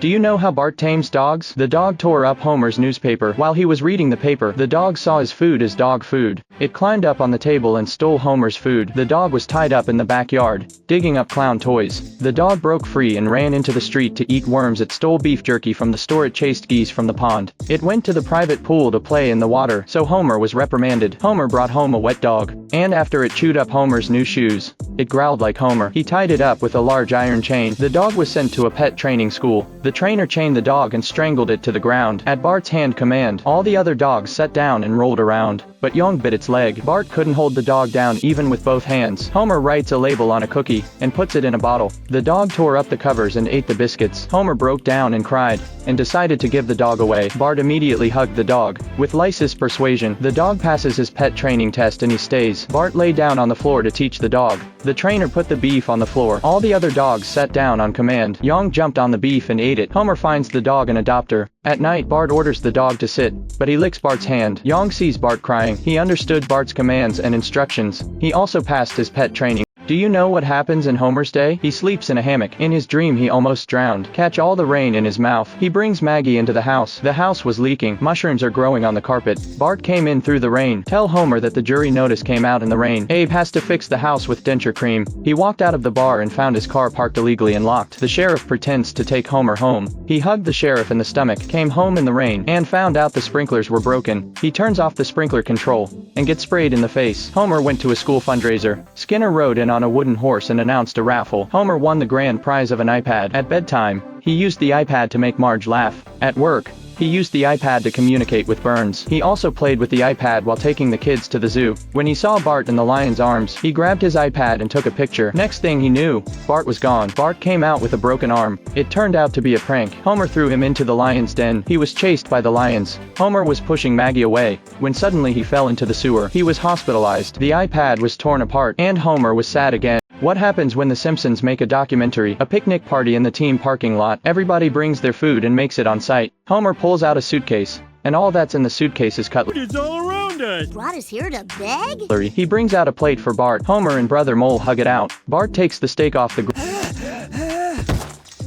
Do you know how Bart tames dogs? The dog tore up Homer's newspaper. While he was reading the paper, the dog saw his food as dog food. It climbed up on the table and stole Homer's food. The dog was tied up in the backyard, digging up clown toys. The dog broke free and ran into the street to eat worms. It stole beef jerky from the store. It chased geese from the pond. It went to the private pool to play in the water, so Homer was reprimanded. Homer brought home a wet dog, and after it chewed up Homer's new shoes, it growled like Homer. He tied it up with a large iron chain. The dog was sent to a pet training school. The trainer chained the dog and strangled it to the ground. At Bart's hand command, all the other dogs sat down and rolled around, but Young bit its leg. Bart couldn't hold the dog down even with both hands. Homer writes a label on a cookie and puts it in a bottle. The dog tore up the covers and ate the biscuits. Homer broke down and cried, and decided to give the dog away. Bart immediately hugged the dog. With Lisa's persuasion, the dog passes his pet training test and he stays. Bart lay down on the floor to teach the dog. The trainer put the beef on the floor. All the other dogs sat down on command. Young jumped on the beef and ate it. Homer finds the dog an adopter. At night, Bart orders the dog to sit, but he licks Bart's hand. Young sees Bart crying. He understood Bart's commands and instructions. He also passed his pet training. Do you know what happens in Homer's day? He sleeps in a hammock. In his dream he almost drowned. Catch all the rain in his mouth. He brings Maggie into the house. The house was leaking. Mushrooms are growing on the carpet. Bart came in through the rain. Tell Homer that the jury notice came out in the rain. Abe has to fix the house with denture cream. He walked out of the bar and found his car parked illegally and locked. The sheriff pretends to take Homer home. He hugged the sheriff in the stomach, came home in the rain, and found out the sprinklers were broken. He turns off the sprinkler control and gets sprayed in the face. Homer went to a school fundraiser. Skinner rode in on a wooden horse and announced a raffle. Homer won the grand prize of an iPad. At bedtime, he used the iPad to make Marge laugh. At work, he used the iPad to communicate with Burns. He also played with the iPad while taking the kids to the zoo. When he saw Bart in the lion's arms, he grabbed his iPad and took a picture. Next thing he knew, Bart was gone. Bart came out with a broken arm. It turned out to be a prank. Homer threw him into the lion's den. He was chased by the lions. Homer was pushing Maggie away, when suddenly he fell into the sewer. He was hospitalized. The iPad was torn apart, and Homer was sad again. What happens when the Simpsons make a documentary? A picnic party in the team parking lot. Everybody brings their food and makes it on site. Homer pulls out a suitcase, and all that's in the suitcase is cutlery. It's all around us. Brought us here to beg? He brings out a plate for Bart. Homer and Brother Mole hug it out. Bart takes the steak off the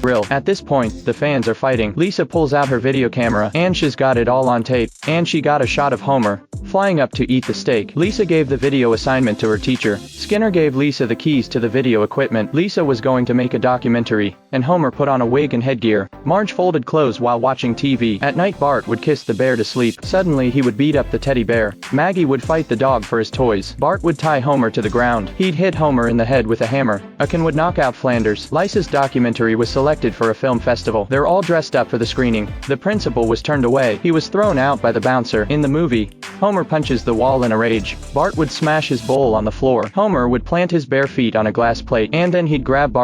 grill. At this point, the fans are fighting. Lisa pulls out her video camera, and she's got it all on tape, and she got a shot of Homer flying up to eat the steak. Lisa gave the video assignment to her teacher. Skinner gave Lisa the keys to the video equipment. Lisa was going to make a documentary, and Homer put on a wig and headgear. Marge folded clothes while watching TV. At night, Bart would kiss the bear to sleep. Suddenly he would beat up the teddy bear. Maggie would fight the dog for his toys. Bart would tie Homer to the ground. He'd hit Homer in the head with a hammer. A can would knock out Flanders. Lisa's documentary was selected for a film festival. They're all dressed up for the screening. The principal was turned away. He was thrown out by the bouncer. In the movie, Homer punches the wall in a rage. Bart would smash his bowl on the floor. Homer would plant his bare feet on a glass plate, and then he'd grab Bart